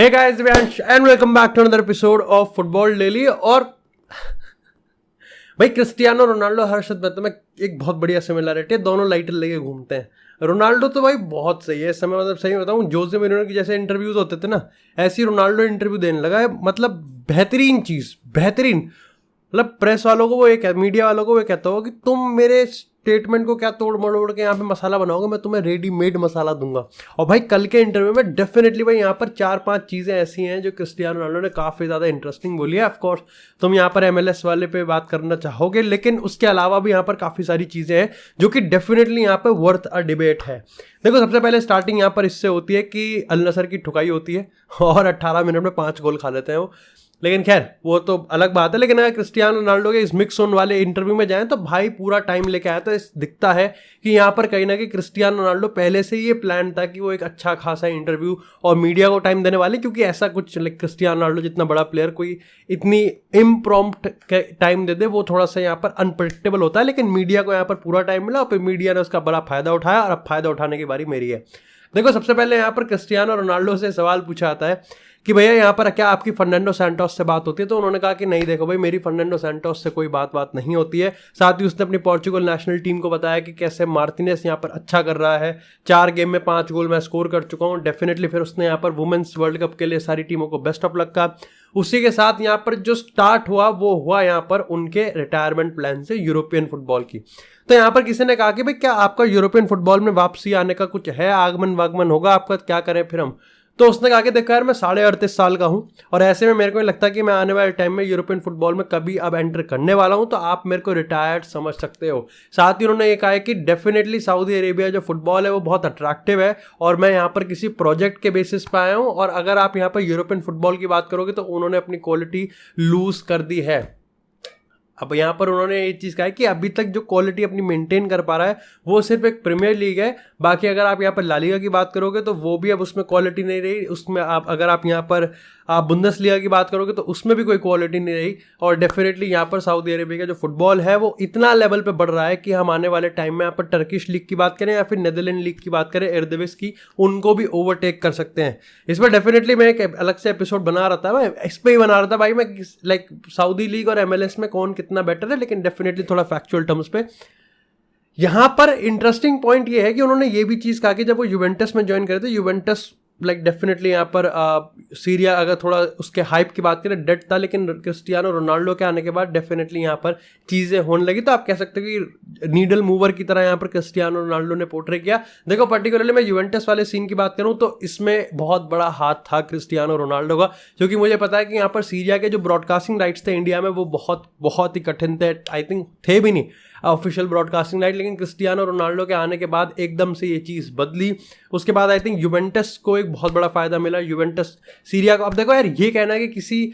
Hey guys, and welcome back to another episode of Football Daily। और भाई Cristiano Ronaldo Harshad Mehta में एक बहुत बढ़िया सिमिलरिटी है, दोनों लाइटर लेके घूमते हैं। रोनाल्डो तो भाई बहुत सही है इस समय, मतलब सही बताऊं, जोसे मोरिन्हो की जैसे इंटरव्यूज होते थे ना, ऐसी रोनाल्डो इंटरव्यू देने लगा है। मतलब बेहतरीन चीज़, बेहतरीन। मतलब प्रेस वालों को वो एक, मीडिया वालों को वो कहता होगा कि तुम मेरे स्टेटमेंट को क्या तोड़ मरोड़ के यहाँ पे मसाला बनाओगे, मैं तुम्हें रेडीमेड मसाला दूंगा। और भाई कल के इंटरव्यू में डेफिनेटली भाई यहाँ पर 4-5 चीज़ें ऐसी हैं जो क्रिस्टियानो रोनाल्डो ने काफ़ी ज़्यादा इंटरेस्टिंग बोली है। ऑफकोर्स तुम यहाँ पर MLS वाले पे बात करना चाहोगे, लेकिन उसके अलावा भी यहाँ पर काफ़ी सारी चीज़ें हैं जो कि डेफिनेटली यहाँ पर वर्थ अ डिबेट है। देखो, सबसे पहले स्टार्टिंग यहाँ पर इससे होती है कि अल नसर की ठुकाई होती है और 18 मिनट में 5 गोल खा लेते हैं वो। लेकिन खैर वो तो अलग बात है। लेकिन अगर क्रिस्टियानो रोनाल्डो के इस मिक्स ऑन वाले इंटरव्यू में जाएं तो भाई पूरा टाइम लेके आया, तो दिखता है कि यहाँ पर कहीं ना कहीं क्रिस्टियानो रोनाल्डो पहले से ये प्लान था कि वो एक अच्छा खासा इंटरव्यू और मीडिया को टाइम देने वाले, क्योंकि ऐसा कुछ क्रिस्टियानो रोनाल्डो जितना बड़ा प्लेयर कोई इतनी इम्प्रॉम्प्ट टाइम दे दे वो थोड़ा सा यहाँ पर अनप्रेडिक्टेबल होता है। लेकिन मीडिया को यहाँ पर पूरा टाइम मिला और फिर मीडिया ने उसका बड़ा फायदा उठाया और अब फायदा उठाने की बारी मेरी है। देखो, सबसे पहले यहाँ पर क्रिस्टियानो रोनाल्डो से सवाल पूछा जाता है कि भैया यहाँ पर क्या आपकी फर्नांडो सैंटोस से बात होती है, तो उन्होंने कहा कि नहीं, देखो भाई मेरी फर्नांडो सैंटोस से कोई बात नहीं होती है। साथ ही उसने अपनी पोर्चुगल नेशनल टीम को बताया कि कैसे मार्टिनेस यहाँ पर अच्छा कर रहा है, 4 गेम में 5 गोल मैं स्कोर कर चुका हूँ डेफिनेटली। फिर उसने यहाँ पर वुमेन्स वर्ल्ड कप के लिए सारी टीमों को बेस्ट ऑफ लक कहा। उसी के साथ यहाँ पर जो स्टार्ट हुआ वो हुआ यहाँ पर उनके रिटायरमेंट प्लान से यूरोपियन फुटबॉल की। तो यहाँ पर किसी ने कहा कि भाई क्या आपका यूरोपियन फुटबॉल में वापसी आने का कुछ है, आगमन वागमन होगा आपका, क्या करें फिर हम। तो उसने कहा कि देखो यार, मैं 38.5 साल का हूँ और ऐसे में मेरे को नहीं लगता कि मैं आने वाले टाइम में यूरोपियन फुटबॉल में कभी अब एंटर करने वाला हूँ, तो आप मेरे को रिटायर्ड समझ सकते हो। साथ ही उन्होंने ये कहा है कि डेफिनेटली सऊदी अरेबिया जो फुटबॉल है वो बहुत अट्रैक्टिव है और मैं यहाँ पर किसी प्रोजेक्ट के बेसिस पे आया हूँ, और अगर आप यहाँ पर यूरोपियन फुटबॉल की बात करोगे तो उन्होंने अपनी क्वालिटी लूज कर दी है। अब यहाँ पर उन्होंने ये चीज़ कहा है कि अभी तक जो क्वालिटी अपनी मेंटेन कर पा रहा है वो सिर्फ एक प्रीमियर लीग है। बाकी अगर आप यहाँ पर ला लीगा की बात करोगे तो वो भी अब उसमें क्वालिटी नहीं रही। उसमें अगर आप यहाँ पर बुंदेसलीगा की बात करोगे तो उसमें भी कोई क्वालिटी नहीं रही। और डेफिनेटली यहाँ पर सऊदी अरेबिया का जो फुटबॉल है वो इतना लेवल पे बढ़ रहा है कि हम आने वाले टाइम में यहाँ पर टर्किश लीग की बात करें या फिर नेदरलैंड लीग की बात करें, एरदेविस की, उनको भी ओवरटेक कर सकते हैं। इस पर डेफिनेटली मैं एक अलग से एपिसोड बना रहा था, मैं इस पर ही बना रहा था भाई, मैं लाइक सऊदी लीग और MLS में कौन कितना बेटर है, लेकिन डेफिनेटली थोड़ा फैक्चुअल टर्म्स पे। यहाँ पर इंटरेस्टिंग पॉइंट ये है कि उन्होंने ये भी चीज़ कहा कि जब वो यूवेंटस में ज्वाइन करे थे, यूवेंटस डेफिनेटली यहाँ पर सीरिया अगर थोड़ा उसके हाइप की बात करें डेड था, लेकिन क्रिस्टियानो रोनाल्डो के आने के बाद डेफिनेटली यहाँ पर चीज़ें होने लगी। तो आप कह सकते हो कि नीडल मूवर की तरह यहाँ पर क्रिस्टियानो रोनाल्डो ने पोर्ट्रे किया। देखो, पर्टिकुलरली मैं यूवेंटस वाले सीन की बात करूँ तो इसमें बहुत बड़ा हाथ था क्रिस्टियानो रोनाल्डो का, क्योंकि मुझे पता है कि यहाँ पर सीरिया के जो ब्रॉडकास्टिंग राइट्स थे इंडिया में वो बहुत ही कठिन थे, आई थिंक थे भी नहीं ऑफिशियल ब्रॉडकास्टिंग राइट। लेकिन क्रिस्टियानो रोनाल्डो के आने के बाद एकदम से ये चीज़ बदली। उसके बाद आई थिंक यूवेंटस को एक बहुत बड़ा फायदा मिला, यूवेंटस सीरिया को। अब देखो यार, ये कहना है कि किसी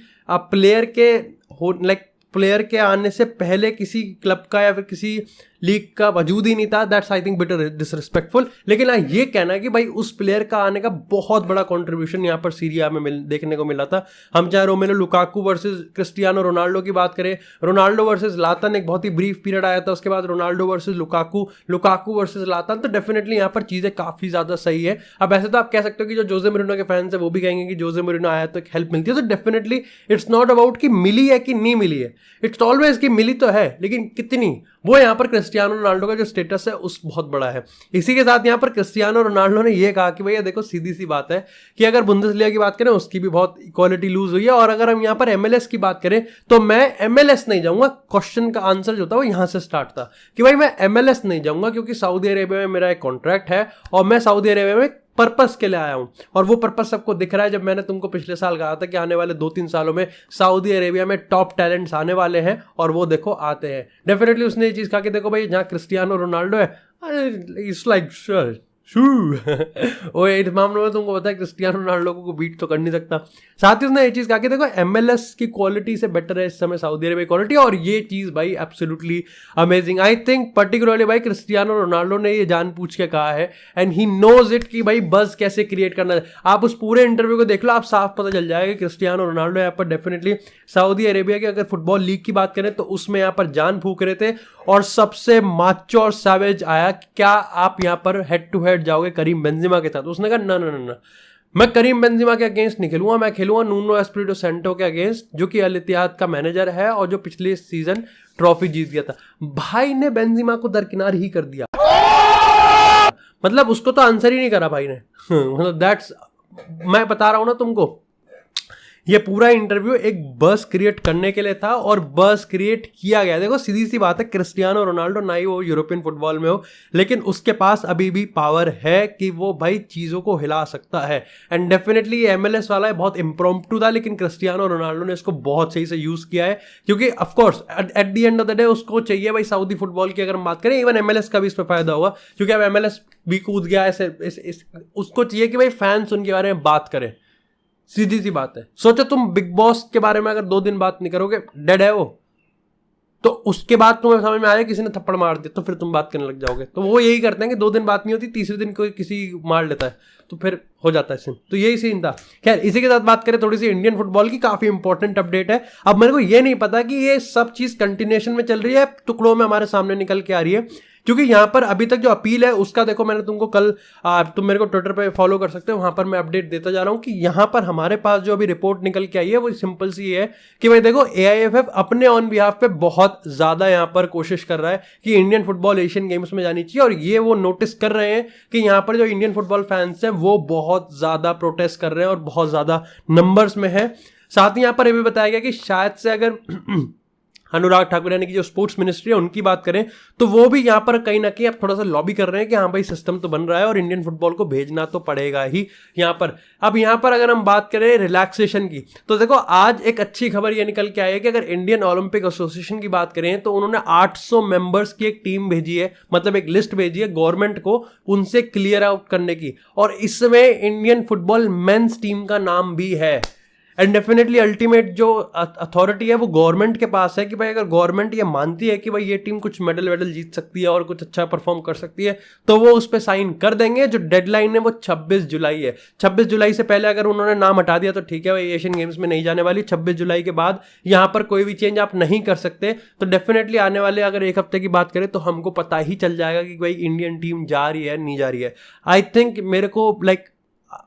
प्लेयर के आने से पहले किसी क्लब का या फिर किसी लीग का वजूद ही नहीं था, that's I think bitter disrespectful. लेकिन ये कहना है कि भाई उस प्लेयर का आने का बहुत बड़ा कंट्रीब्यूशन यहाँ पर सीरिया में देखने को मिला था। हम चाहे Romelu Lukaku versus Cristiano Ronaldo की बात करें, रोनाल्डो वर्सेस लातन एक बहुत ही ब्रीफ पीरियड आया था, उसके बाद रोनाल्डो वर्सेस लुकाकू वर्सेस लातन, तो डेफिनेटली यहाँ पर चीज़ें काफ़ी ज़्यादा सही है। अब ऐसे तो आप कह सकते हो कि जो जोसे मोरिन्हो के फैंस है वो भी कहेंगे कि जोसे मोरिन्हो आया तो एक हेल्प मिलती है। तो डेफिनेटली इट्स नॉट अबाउट कि मिली है कि नहीं मिली है, इट्स ऑलवेज कि मिली तो है, लेकिन कितनी, वो यहाँ पर क्रिस्टियानो रोनाल्डो का जो स्टेटस है उस बहुत बड़ा है। इसी के साथ यहाँ पर क्रिस्टियानो रोनाल्डो ने ये कहा कि भैया देखो, सीधी सी बात है कि अगर बुंदेसलीगा की बात करें उसकी भी बहुत क्वालिटी लूज हुई है, और अगर हम यहाँ पर MLS की बात करें तो मैं MLS नहीं जाऊंगा। क्वेश्चन का आंसर जो था वो यहाँ से स्टार्ट था कि भाई मैं MLS नहीं जाऊंगा क्योंकि सऊदी अरेबिया में मेरा एक कॉन्ट्रैक्ट है और मैं सऊदी अरेबिया में पर्पस के लिए आया हूं, और वो पर्पस सबको दिख रहा है। जब मैंने तुमको पिछले साल कहा था कि आने वाले 2-3 सालों में सऊदी अरेबिया में टॉप टैलेंट्स आने वाले हैं, और वो देखो आते हैं। डेफिनेटली उसने ये चीज़ कहा कि देखो भाई, जहाँ क्रिस्टियानो रोनाल्डो है, इट्स लाइक वो इस मामले में तुमको पता है क्रिस्टियानो रोनाल्डो को बीट तो कर नहीं सकता। साथ ही उसने ये चीज़ कहा कि देखो MLS की क्वालिटी से बेटर है इस समय सऊदी अरेबिया क्वालिटी, और ये चीज़ भाई absolutely amazing. I think particularly भाई क्रिस्टियानो रोनाल्डो ने ये जानबूझ के कहा है एंड ही नोज इट कि भाई बज कैसे क्रिएट करना है। आप उस पूरे इंटरव्यू को देख लो, आप साफ पता चल जाएगा कि क्रिस्टियानो रोनाल्डो यहाँ पर डेफिनेटली सऊदी अरेबिया की अगर फुटबॉल लीग की बात करें तो उसमें यहाँ पर जान फूक रहे थे, और सबसे माचो और सैवेज आया कि क्या आप यहाँ पर हेड टू हेड जाओगे करीम बेंजेमा के साथ। उसने कहा ना ना ना ना, मैं करीम बेंजिमा के अगेंस्ट नहीं खेलूंगा, मैं खेलूंगा नूनो एस्पिरिटो सेंटो के अगेंस्ट, जो कि अल इत्तिहाद का मैनेजर है और जो पिछले सीजन ट्रॉफी जीत गया था। भाई ने बेंजिमा को दरकिनार ही कर दिया, मतलब उसको तो आंसर ही नहीं करा भाई ने। मतलब दैट्स, मैं बता रहा हूं ना तुमको, ये पूरा इंटरव्यू एक बस क्रिएट करने के लिए था और बस क्रिएट किया गया। देखो सीधी सी बात है, क्रिस्टियानो रोनाल्डो ना ही वो यूरोपियन फुटबॉल में हो, लेकिन उसके पास अभी भी पावर है कि वो भाई चीज़ों को हिला सकता है। एंड डेफिनेटली ये MLS वाला है बहुत इम्प्रॉम्प्टू था, लेकिन क्रिस्टियानो रोनाल्डो ने इसको बहुत सही से यूज़ किया है, क्योंकि of course at the end of the day उसको चाहिए भाई सऊदी फुटबॉल की अगर हम बात करें, इवन MLS का भी इस पर फायदा होगा, क्योंकि अब MLS भी कूद गया ऐसे उसको चाहिए कि भाई फैंस उनके बारे में बात करें। सीधी सी बात है, सोचो तुम बिग बॉस के बारे में अगर 2 दिन बात नहीं करोगे, डेड है वो, तो उसके बाद तुम्हें समझ में आया किसी ने थप्पड़ मार दिया तो फिर तुम बात करने लग जाओगे। तो वो यही करते हैं कि 2 दिन बात नहीं होती, तीसरे दिन कोई किसी मार लेता है तो फिर हो जाता है सीन। तो यही सीन था। खैर इसी के साथ बात करें थोड़ी सी इंडियन फुटबॉल की, काफी इंपॉर्टेंट अपडेट है। अब मेरे को ये नहीं पता कि ये सब चीज कंटिन्यूएशन में चल रही है, टुकड़ों में हमारे सामने निकल के आ रही है, क्योंकि यहाँ पर अभी तक जो अपील है उसका देखो, मैंने तुमको कल तुम मेरे को ट्विटर पे फॉलो कर सकते हो, वहां पर मैं अपडेट देता जा रहा हूँ कि यहाँ पर हमारे पास जो अभी रिपोर्ट निकल के आई है वो सिंपल सी है कि भाई देखो AIFF अपने ऑन बिहाफ पे बहुत ज्यादा यहाँ पर कोशिश कर रहा है कि इंडियन फुटबॉल एशियन गेम्स में जानी चाहिए, और ये वो नोटिस कर रहे हैं कि यहाँ पर जो इंडियन फुटबॉल फैंस हैं वो बहुत ज्यादा प्रोटेस्ट कर रहे हैं और बहुत ज्यादा नंबर्स में है। साथ ही यहाँ पर ये भी बताया गया कि शायद से अगर अनुराग ठाकुर यानी कि जो स्पोर्ट्स मिनिस्ट्री है उनकी बात करें तो वो भी यहाँ पर कहीं ना कहीं अब थोड़ा सा लॉबी कर रहे हैं कि हाँ भाई सिस्टम तो बन रहा है और इंडियन फुटबॉल को भेजना तो पड़ेगा ही यहाँ पर। अब यहाँ पर अगर हम बात करें रिलैक्सेशन की, तो देखो आज एक अच्छी खबर ये निकल के आई है कि अगर इंडियन ओलंपिक एसोसिएशन की बात करें तो उन्होंने 800 मेंबर्स की एक टीम भेजी है, मतलब एक लिस्ट भेजी है गवर्नमेंट को उनसे क्लियर आउट करने की, और इसमें इंडियन फुटबॉल मेंस टीम का नाम भी है। एंड डेफिनेटली अल्टीमेट जो अथॉरिटी है वो गवर्नमेंट के पास है कि भाई अगर गवर्नमेंट ये मानती है कि भाई ये टीम कुछ मेडल वेडल जीत सकती है और कुछ अच्छा परफॉर्म कर सकती है तो वो उस पर साइन कर देंगे। जो डेडलाइन है वो 26 जुलाई है। 26 जुलाई से पहले अगर उन्होंने नाम हटा दिया तो ठीक है भाई, एशियन गेम्स में नहीं जाने वाली। 26 जुलाई के बाद यहाँ पर कोई भी चेंज आप नहीं कर सकते। तो डेफिनेटली आने वाले अगर 1 हफ्ते की बात करें तो हमको पता ही चल जाएगा कि भाई इंडियन टीम जा रही है नहीं जा रही है। आई थिंक मेरे को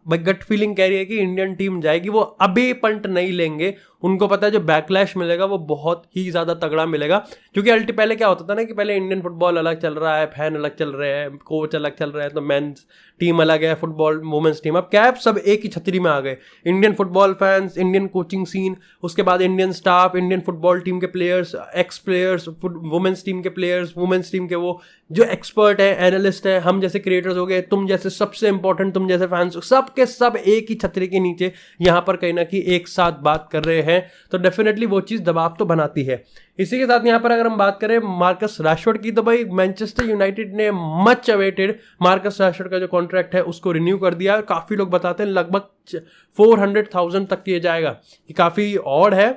गट फीलिंग कह रही है कि इंडियन टीम जाएगी। वो अभी पंट नहीं लेंगे, उनको पता है जो बैकलैश मिलेगा वो बहुत ही ज्यादा तगड़ा मिलेगा, क्योंकि पहले क्या होता था ना कि पहले इंडियन फुटबॉल अलग चल रहा है, फैन अलग चल रहे हैं, कोच अलग चल रहे हैं, तो मेंस टीम अलग है, फुटबॉल वुमेन्स टीम। अब क्या है, सब एक ही छतरी में आ गए, Indian football fans, Indian coaching scene, उसके बाद Indian staff, Indian football team के players, ex players, women's team के प्लेयर्स, वुमेन्स टीम के वो जो एक्सपर्ट है, एनालिस्ट है, हम जैसे क्रिएटर्स हो गए, तुम जैसे सबसे इंपॉर्टेंट तुम जैसे फैंस, सब के सब एक ही छतरी के नीचे यहाँ पर कहीं ना कहीं एक साथ बात कर रहे हैं। तो डेफिनेटली वो चीज़ दबाव तो बनाती है। इसी के साथ यहाँ पर अगर हम बात करें मार्कस रैशफोर्ड की, तो भाई मैनचेस्टर यूनाइटेड ने मच अवेटेड मार्कस रैशफोर्ड का जो कॉन्ट्रैक्ट है उसको रिन्यू कर दिया है। काफ़ी लोग बताते हैं लगभग 400,000 तक किया जाएगा। ये काफ़ी ऑड है,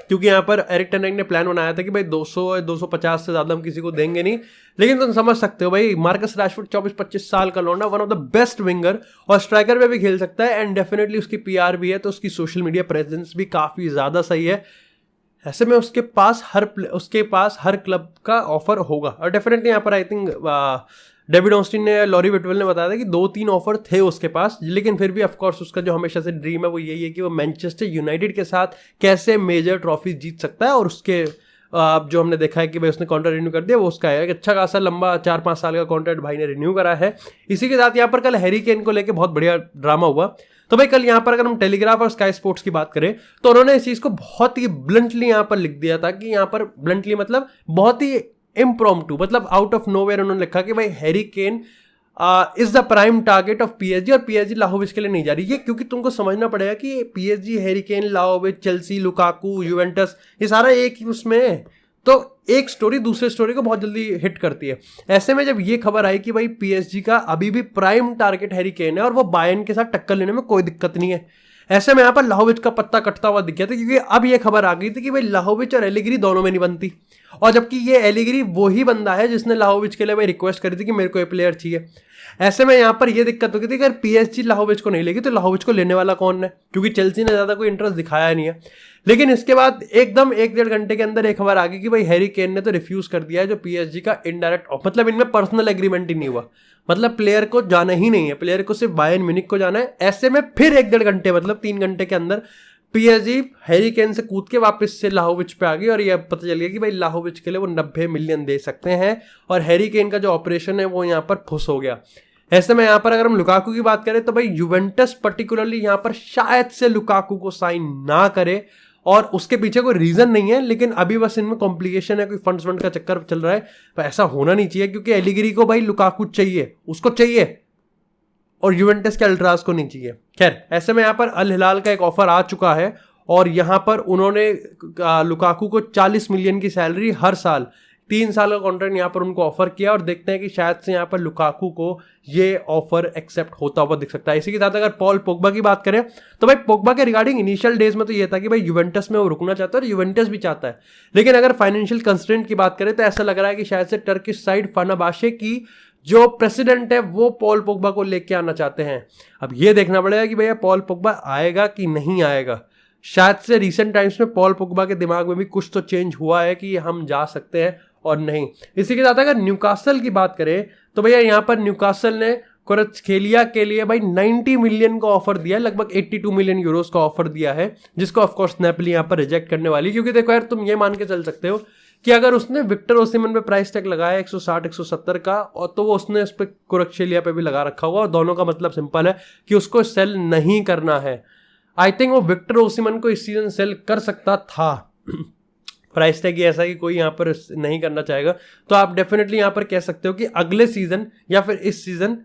क्योंकि यहाँ पर एरिक टेन हैग ने प्लान बनाया था कि भाई 200-250 से ज़्यादा हम किसी को देंगे नहीं। लेकिन तुम समझ सकते हो भाई, मार्कस रैशफोर्ड 24-25 साल का लौंडा, one of the best winger, और स्ट्राइकर पे भी खेल सकता है। एंड डेफिनेटली उसकी PR भी है, तो उसकी सोशल मीडिया प्रेजेंस भी काफ़ी ज़्यादा सही है। ऐसे में उसके पास हर क्लब का ऑफर होगा। और डेफिनेटली यहाँ पर आई थिंक डेविड ऑस्टिन ने, लॉरी विटवेल ने बताया था कि 2-3 ऑफर थे उसके पास, लेकिन फिर भी ऑफकोर्स उसका जो हमेशा से ड्रीम है वो यही है कि वो मैनचेस्टर यूनाइटेड के साथ कैसे मेजर ट्रॉफी जीत सकता है। और उसके जो हमने देखा है कि भाई उसने कॉन्ट्रैक्ट रिन्यू कर दिया, वो उसका है एक अच्छा खासा लंबा 4-5 साल का कॉन्ट्रैक्ट भाई ने रिन्यू करा है। इसी के साथ यहाँ पर कल हैरी केन को लेकर बहुत बढ़िया ड्रामा हुआ। तो भाई कल यहाँ पर अगर हम टेलीग्राफ और स्काई स्पोर्ट्स की बात करें तो उन्होंने इस चीज़ को बहुत ही ब्लंटली यहाँ पर लिख दिया था कि यहाँ पर ब्लंटली मतलब बहुत ही इम्प्रॉम्प्टू, मतलब आउट ऑफ नोवेयर उन्होंने लिखा कि भाई Harry Kane is the prime target of PSG, और PSG लाहोविच के लिए नहीं जा रही है। क्योंकि तुमको समझना पड़ेगा कि PSG, Harry Kane, Vlahovic, Chelsea, Lukaku, Juventus, ये सारा एक ही उसमें है। तो एक स्टोरी दूसरे स्टोरी को बहुत जल्दी हिट करती है। ऐसे में जब ये खबर आई कि भाई PSG का अभी भी प्राइम टारगेट हैरी केन है और वो बायर्न के साथ टक्कर लेने में कोई दिक्कत नहीं है, ऐसे में यहाँ पर लाहोविच का पत्ता कटता हुआ दिख गया था। क्योंकि अब ये खबर आ गई थी कि भाई लाहोविच और एलिग्री दोनों में नहीं बनती, और जबकि ये एलिग्री वही बंदा है जिसने लाहोविच के लिए भाई रिक्वेस्ट करी थी कि मेरे को ये प्लेयर चाहिए। ऐसे में यहाँ पर ये दिक्कत हो गई थी कि अगर PSG लाहोविच को नहीं लेगी तो लाहोविच को लेने वाला कौन है, क्योंकि चेल्सी ने ज़्यादा कोई इंटरेस्ट दिखाया नहीं है। लेकिन इसके बाद एकदम 1-1.5 घंटे के अंदर एक खबर आ गई कि भाई हैरी केन ने तो रिफ्यूज़ कर दिया है जो PSG का इनडायरेक्ट, मतलब इनमें पर्सनल एग्रीमेंट ही नहीं हुआ, मतलब प्लेयर को जाना ही नहीं है, प्लेयर को सिर्फ बायर्न म्यूनिख को जाना है। ऐसे में फिर 1-1.5 घंटे मतलब 3 घंटे के अंदर पीएसजी हैरी केन से कूद के वापस से लाहोविच पे आ गई और ये अब पता चल गया कि भाई लाहोविच के लिए वो 90 मिलियन दे सकते हैं और हैरी केन का जो ऑपरेशन है वो यहाँ पर फुस हो गया। ऐसे में यहाँ पर अगर हम लुकाकू की बात करें तो भाई यूवेंटस पर्टिकुलरली यहाँ पर शायद से लुकाकू को साइन ना करे और उसके पीछे कोई रीजन नहीं है, लेकिन अभी बस इनमें कॉम्प्लिकेशन है, कोई फंड्स का चक्कर चल रहा है। पर ऐसा होना नहीं चाहिए क्योंकि एलिग्री को भाई लुकाकू चाहिए, उसको चाहिए और यूवेंटस के अल्ट्रास को नहीं चाहिए। खैर ऐसे में यहाँ पर अल हिलाल का एक ऑफर आ चुका है और यहाँ पर उन्होंने लुकाकू को 40 मिलियन की सैलरी हर साल 3 साल का कॉन्ट्रैक्ट यहाँ पर उनको ऑफर किया और देखते हैं कि शायद से यहाँ पर लुकाकू को ये ऑफर एक्सेप्ट होता हुआ दिख सकता है। इसी के साथ अगर पॉल पोग्बा की बात करें तो भाई पोग्बा के रिगार्डिंग इनिशियल डेज में तो ये था कि भाई यूवेंटस में वो रुकना चाहता है और यूवेंटस भी चाहता है, लेकिन अगर फाइनेंशियल कंस्ट्रेंट की बात करें तो ऐसा लग रहा है कि शायद से टर्किश साइड फेनेrbahçe की जो प्रेसिडेंट है वो पॉल पोग्बा को लेके आना चाहते हैं। अब ये देखना पड़ेगा कि भैया पॉल पोग्बा आएगा कि नहीं आएगा। शायद से रिसेंट टाइम्स में पॉल पोग्बा के दिमाग में भी कुछ तो चेंज हुआ है कि हम जा सकते हैं और नहीं। इसी के साथ अगर न्यूकासल की बात करें तो भैया यहाँ पर न्यूकासल ने क्वारात्स्केलिया के लिए भाई 90 मिलियन का ऑफर दिया है, लगभग 82 मिलियन यूरोस का ऑफर दिया है, जिसको ऑफकोर्स नेपोली यहाँ पर रिजेक्ट करने वाली। क्योंकि देखो यार तुम ये मान के चल सकते हो कि अगर उसने विक्टर ओसिमन पे प्राइस टैग लगाया 160-170 का और तो वो उसने उस पर क्वारात्स्केलिया पे भी लगा रखा हुआ और दोनों का मतलब सिंपल है कि उसको सेल नहीं करना है। आई थिंक वो विक्टर ओसिमन को इस सीजन सेल कर सकता था प्राइस टैग ऐसा कि कोई यहाँ पर नहीं करना चाहेगा, तो आप डेफिनेटली यहाँ पर कह सकते हो कि अगले सीजन या फिर इस सीजन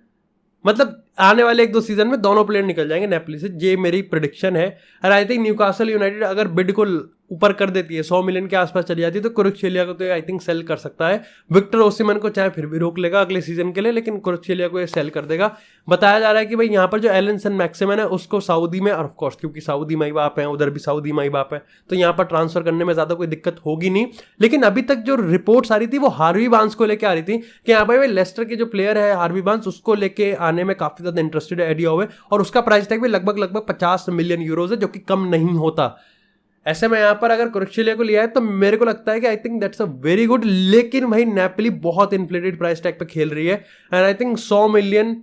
मतलब आने वाले 1-2 सीजन में दोनों प्लेयर निकल जाएंगे नेपोली से, ये मेरी प्रेडिक्शन है। और आई थिंक न्यूकासल यूनाइटेड अगर बिड को ऊपर कर देती है 100 मिलियन के आसपास चली जाती है तो क्वारात्स्केलिया को तो आई थिंक सेल कर सकता है। विक्टर ओसिमन को चाहे फिर भी रोक लेगा अगले सीजन के लिए, लेकिन क्वारात्स्केलिया को ये सेल कर देगा। बताया जा रहा है कि भाई यहाँ पर जो एलन सैन-मैक्सिमन है उसको सऊदी में, और ऑफकोर्स क्योंकि सऊदी माई बाप है उधर भी सऊदी माई बाप है तो यहाँ पर ट्रांसफर करने में ज़्यादा कोई दिक्कत होगी नहीं। लेकिन अभी तक जो रिपोर्ट्स आ रही थी वो हार्वी बार्न्स को लेकर आ रही थी कि यहाँ पर लेस्टर के जो प्लेयर है हार्वी बार्न्स उसको लेके आने में काफ़ी ज़्यादा इंटरेस्टेड है एडी होवे, और उसका प्राइस टैग भी लगभग 50 मिलियन यूरोज है जो कि कम नहीं होता। ऐसे में यहाँ पर अगर क्वारात्स्केलिया को लिया है तो मेरे को लगता है कि I think that's a very good, लेकिन भाई नेपोली बहुत इन्फ्लेटेड प्राइस टैग पे खेल रही है एंड आई थिंक 100 मिलियन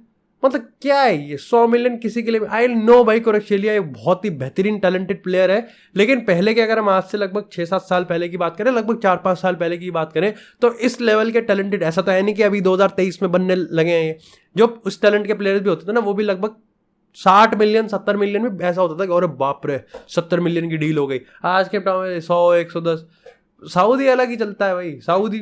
मतलब क्या है ये 100 मिलियन किसी के लिए। आई नो भाई क्वारात्स्केलिया एक बहुत ही बेहतरीन टैलेंटेड प्लेयर है, लेकिन पहले के अगर हम आज से लगभग 6-7 साल पहले की बात करें, लगभग 4-5 साल पहले की बात करें तो इस लेवल के टैलेंटेड ऐसा तो है नहीं कि अभी 2023 में बनने लगे हैं ये, जो उस टैलेंट के प्लेयर्स भी होते थे ना वो भी लगभग 60 मिलियन 70 मिलियन में ऐसा होता था कि अरे बाप रे 70 मिलियन की डील हो गई। आज के टाइम में 100-110 सऊदी अलग ही चलता है भाई, सऊदी